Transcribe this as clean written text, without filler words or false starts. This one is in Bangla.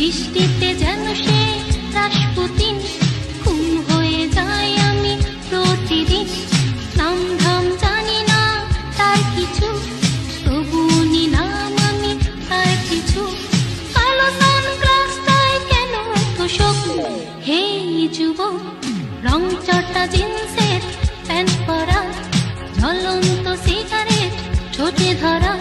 বৃষ্টিতে যেন সে রাসপুতিন, খুন হয়ে যাই আমি প্রতিদিন। নাম ধাম জানি না তার কিছু, তবু নিলাম আমি তার কিছু। কালো সানগ্লাসটায় কেন এত শোক? হে যুবক, রং চটা জিন্সের প্যান্ট পরা, ঝলন্ত সিগারেট ঠোঁটে ধরা,